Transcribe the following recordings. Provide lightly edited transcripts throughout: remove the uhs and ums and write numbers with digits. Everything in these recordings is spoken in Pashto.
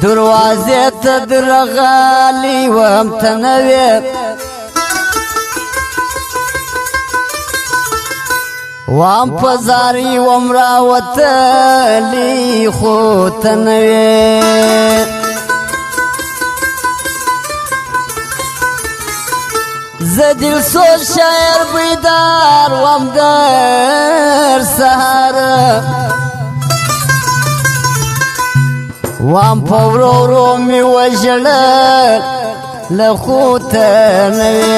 دروازې ته درغلي وم ته نه وې وام په زاري وم راوتلي خو ته نه وې زه دلسوز شاعر بیدار وم در سهار وام په ورو ورو مې وژړل له خو ته نه وې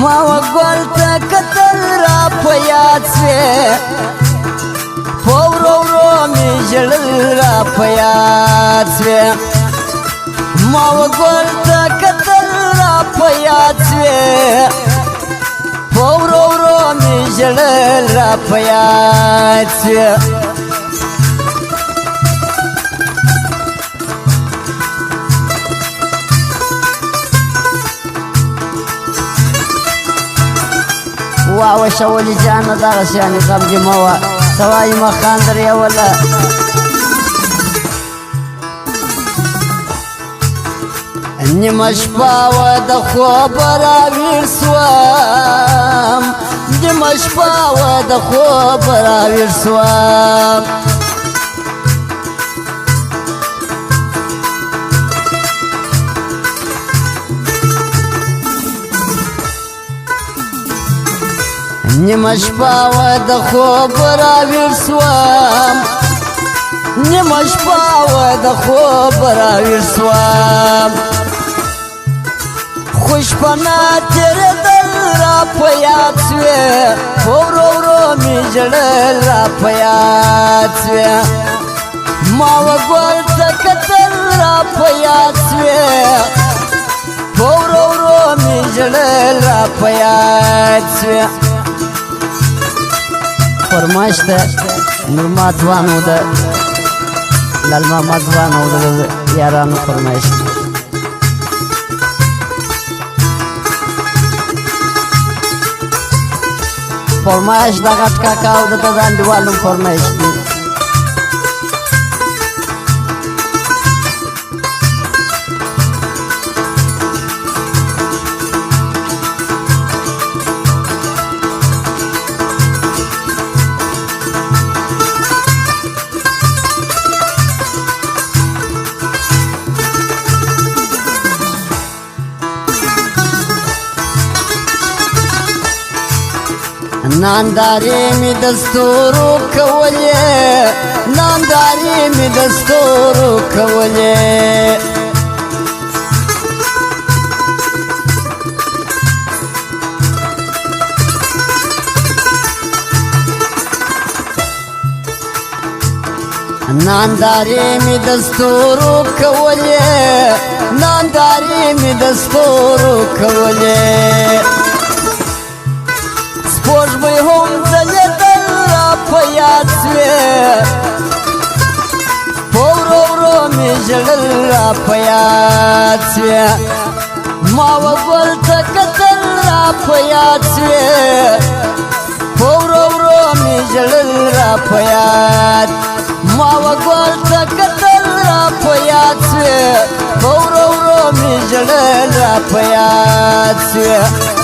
ما وګل ته کتل را په یاد سوې په ورو ورو مې ژړل را په یاد سوې ما وګل ته کتل را په یاد سوې په ورو ورو مې ژړل را په یاد سوې واو شولي جانا دغس يعني غمجي موا سواي ما خاندر يا ولا اني مشفا ودخو براوير سوام اني مشفا ودخو براوير سوام نیمه شپه وه د خوب راویښ سوم نیمه شپه وه د خوب راویښ سوم خو شپه تېرېدل را په یاد سوې ورو ورو مې ژړل را په یاد سوې ما وګل ته کتل را په یاد سوې ورو ورو مې ژړل را په یاد سوې فرمایش ده نورما ځوانو ده لال ماما ځوانو ده یارانو فرمایش ده فرمایش د غټ کاکا او د ځانډیوالو فرمایش ده نانداری می دستورو کولې نانداری می دستورو کولې نانداری می دستورو کولې نانداری می دستورو کولې سپوږمۍ هم ځلېدل را په یاد سوې ورو ورو مې ژړل را په یاد سوې ما وګل ته کتل را په یاد سوې ورو ورو مې ژړل را په یاد ما وګل ته کتل را په یاد سوې ورو ورو مې ژړل را په یاد سوې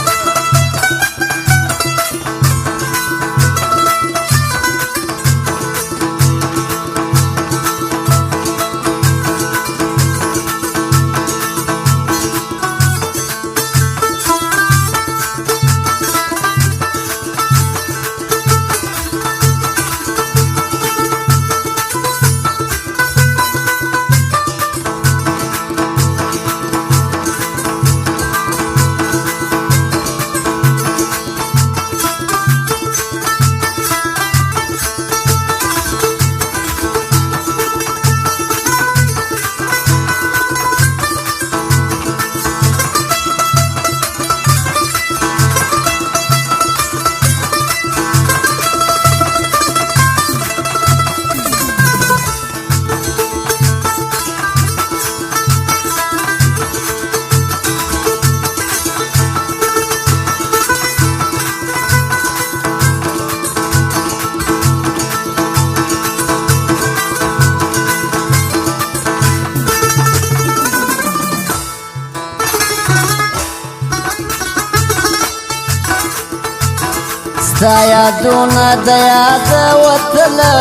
ستا یادونه د یاد وتله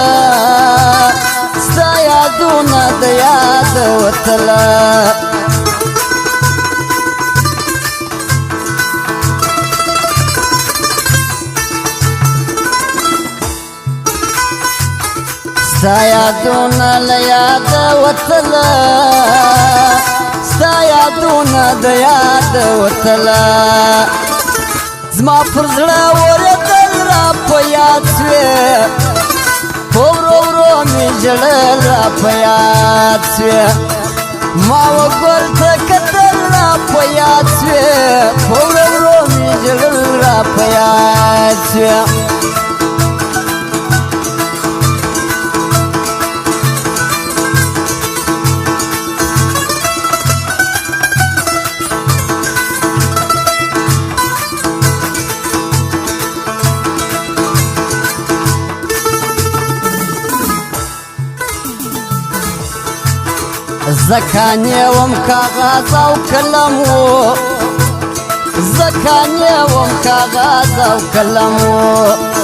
ستا یادونه د یاد وتله ستا یادونه له یاده وتله ستا یادونه د یاده وتله زما پر زړه اورېدل را په یاد سوې ورو ورو مې ژړل را په یاد سوې ما وګل ته کتل را په یاد سوې ورو ورو مې ژړل را په یاد سوې زکانې وم کاغذ او قلم و زکانې وم کاغذ او قلم و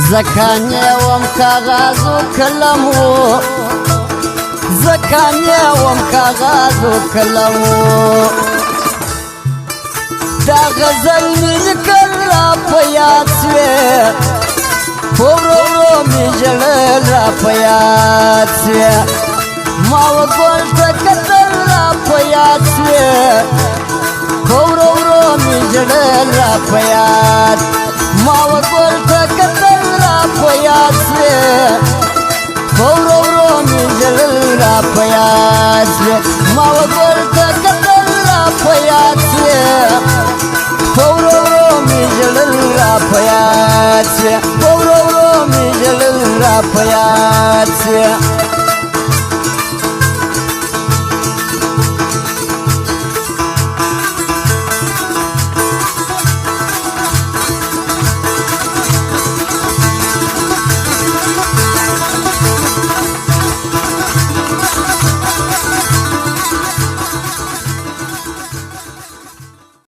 زکانې وم کاغذ او قلم و زکانې وم کاغذ او قلم و دا غزل مې لیکل را په یاد سوې ورو ورو مې ژړل را په یاد سوې ما وګل ته کتل را په یاد سوې ورو ورو مې ژړل را په یاد ما وګل ته کتل را په یاد سوې ورو ورو مې ژړل را په یاد سوې ما وګل ته کتل را په یاد سوې ورو ورو مې ژړل را په یاد سوې ورو ورو مې ژړل را په یاد سوې